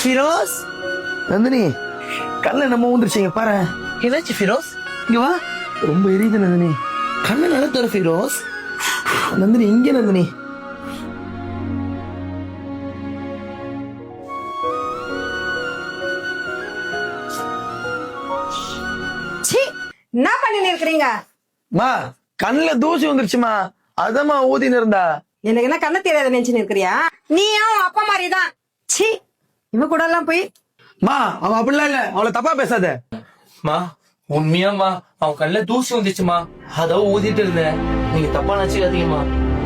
ஃபிரோஸ், நந்தினி கண்ணு நம்ம வந்துருச்சுங்க பாரு. என்னாச்சு ஃபிரோஸ்? இங்க வா. ரொம்ப எரியுது நந்தினி. கண்ணு நல்லா தர ஃபிரோஸ். நந்தினி இங்க நந்தினி. என்ன பண்ணி இருக்கிறீங்க? மா கண்ணுல தூசி வந்துருச்சுமா, அதமா ஊதின்னு இருந்தா. எனக்கு என்ன கண்ணு தெரியாத நினைச்சு இருக்கிறியா? நீயும் அப்பா மாதிரிதான். சி, இவ கூட எல்லாம் போய். மா அவ அப்படிலாம் இல்ல, அவளை தப்பா பேசாத. மா உண்மையாமா அவன் கண்ணுல தூசி வந்துச்சுமா, அதான் ஊதிட்டு இருந்தேன். நீங்க தப்பா நினைச்சுக்காதீங்கம்மா.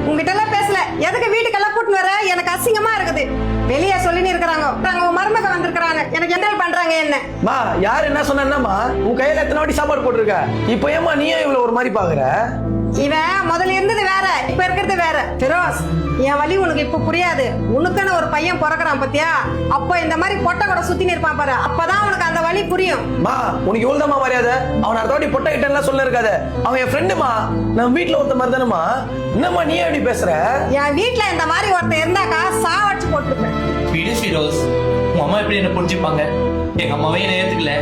உங்ககிட்ட எல்லாம் பேசல. எதுக்கு வீட்டுக்கெல்லாம் கூட்டு வர? எனக்கு அசிங்கமா இருக்குது. வெளியே சொல்லின்னு இருக்கிறாங்க. உங்க மருமக வந்திருக்கிறாங்க, எனக்கு என்ன பண்றாங்க என்ன? மா யாரு என்ன சொன்னா? உன் கையில எத்தனை வாட்டி சாப்பாடு போட்டிருக்க, இப்ப ஏமா நீயும் இவ்வளவு ஒரு மாதிரி பாக்குற? இவன் முதல்ல இருந்தது வேற, இப்ப இருக்கிறது வேற. ஃபிரோஸ், என் வலி உனக்கு இப்ப புரியாது. உனக்கான ஒரு பையன் பிறக்கிறான் பத்தியா? அப்ப இந்த மாதிரி பொட்டை கூட சுத்தி இருப்பான் பாரு, அப்பதான் உனக்கு அந்த வலி புரியும். மா உனக்கு எவ்வளவுதாம்மா மரியாதை? அவன் அடுத்த வாட்டி பொட்டை கிட்ட சொல்ல இருக்காத. அவன் என் ஃப்ரெண்டுமா, நம்ம வீட்டுல ஒருத்த மாதிரி தானேமா. என்னம்மா நீ எப்படி பேசுற? என் வீட்டுல இந்த மாதிரி ஒருத்தன் இருந்தாக்கா சாவடிச்சு போட்டுருப்பேன். விடு ஃபிரோஸ், உங்க அம்மா எப்படி என்ன புரிஞ்சுப்பாங்க? எங்க அம்மாவே என்ன ஏத்துக்கல,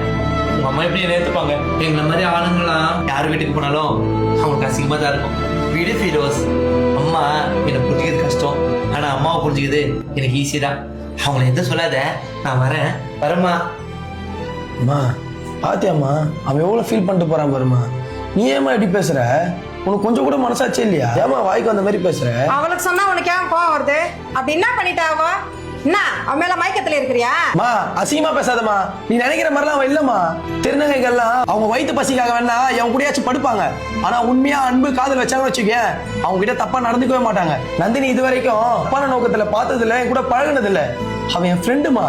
உங்க அம்மா எப்படி என்ன ஏத்துப்பாங்க? எங்களை மாதிரி ஆளுங்களாம் யார் வீட்டுக்கு போனாலும் அவங்களுக்கு அசிங்கமா தான் இருக்கும். விடு ஃபிரோஸ், அம்மா என்னை புரிஞ்சுக்கிறது கஷ்டம், ஆனா அம்மாவை புரிஞ்சுக்கிறது எனக்கு ஈஸி தான். அவங்களை எந்த சொல்லாத, நான் வரேம்மா. அம்மா பாத்தியாம்மா அவன் எவ்வளவு ஃபீல் பண்ணிட்டு போறான் பாருமா. நீ ஏமா எப்படி பேசுற? உனக்கு கொஞ்சம் கூட மனசாச்சே இல்லையா? ஏமா வாய்க்கு அந்த மாதிரி பேசுற? அவளுக்கு சொன்னா உனக்கு ஏன் கோவம் வருது? அப்படி என்ன பண்ணிட்டாவோ? என்ன அவன் மேல மயக்கத்துல இருக்கிறியா? மா அசிங்கமா பேசாதம்மா. நீ நினைக்கிற மாதிரிலாம் அவன் இல்லம்மா. திருநங்கைகள்லாம் அவங்க வயிற்று பசிக்காக வேணா அவன் கூடயாச்சும் படுப்பாங்க. ஆனா உண்மையா அன்பு காதல் வச்சாங்க வச்சுக்க, அவங்க கிட்ட தப்பா நடந்துக்கவே மாட்டாங்க. நந்தினி இது வரைக்கும் தப்பான நோக்கத்துல பார்த்தது இல்ல, என் கூட பழகினது இல்ல. அவன் என் ஃப்ரெண்டுமா.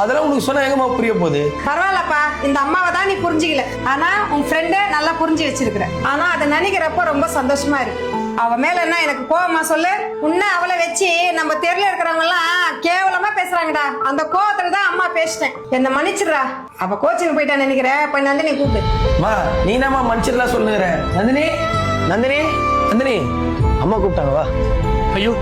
அதெல்லாம் உனக்கு சொன்னா எங்கம்மா புரிய போகுது? பரவாயில்லப்பா, இந்த அம்மாவை தான் நீ புரிஞ்சுக்கல, ஆனா உன் ஃப்ரெண்டு நல்லா புரிஞ்சு வச்சிருக்கிற. ஆனா அதை நினைக்கிறப்ப ரொம்ப சந்தோஷமா இருக்கு. அவ மேல என்ன எனக்கு கோவமா சொல்லு? உன்ன அவளை வச்சு நம்ம தெருல இருக்கிறவங்க எல்லாம் கேவலமா பேசுறாங்கடா. அந்த கோவத்துல தான் அம்மா பேசிட்டேன். என்ன மன்னிச்சிடுறா. அவ கோச்சிங் போயிட்டா நினைக்கிற. போய் நந்தினி கூப்பிடு. மா நீ என்னம்மா மன்னிச்சிடலாம் சொல்லுங்கிற? நந்தினி நந்தினி நந்தினி அம்மா கூப்பிட்டாங்க, வா. ஐயோ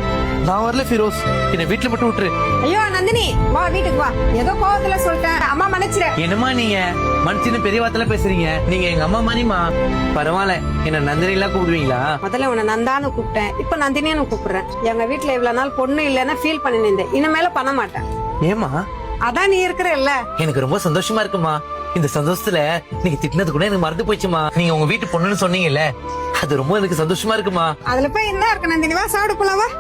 நான் வரல ஃபிரோஸ், என்னை வீட்டுல மட்டும் விட்டுரு. ஐயோ நந்தினி வா, வீட்டுக்கு வா. ஏதோ கோவத்துல சொல்லிட்டேன், அம்மா மன்னிச்சிரு. என்னம்மா நீங்க மனுஷன்னு பெரிய வார்த்தையில பேசுறீங்க? நீங்க எங்க அம்மா மாதிரிமா. பரவாயில்ல, என்ன நந்தினி எல்லாம் கூப்பிடுவீங்களா? முதல்ல உன்னை நந்தான்னு கூப்பிட்டேன், இப்ப நந்தினின்னு கூப்பிடுறேன். எங்க வீட்டுல இவ்வளவு நாள் பொண்ணு இல்லைன்னா ஃபீல் பண்ணி நின்றேன். இனிமேல பண்ண மாட்டேன். ஏமா? அதான் நீ இருக்கிற இல்ல. எனக்கு ரொம்ப சந்தோஷமா இருக்குமா. இந்த சந்தோஷத்துல நீங்க திட்டினது கூட எனக்கு மறந்து போச்சுமா. நீங்க உங்க வீட்டு பொண்ணுன்னு சொன்னீங்கல்ல, அது ரொம்ப எனக்கு சந்தோஷமா இருக்குமா. அதுல போய் என்ன இருக்கு நந்தினி? வா சாப்பிடு போலாம், வா.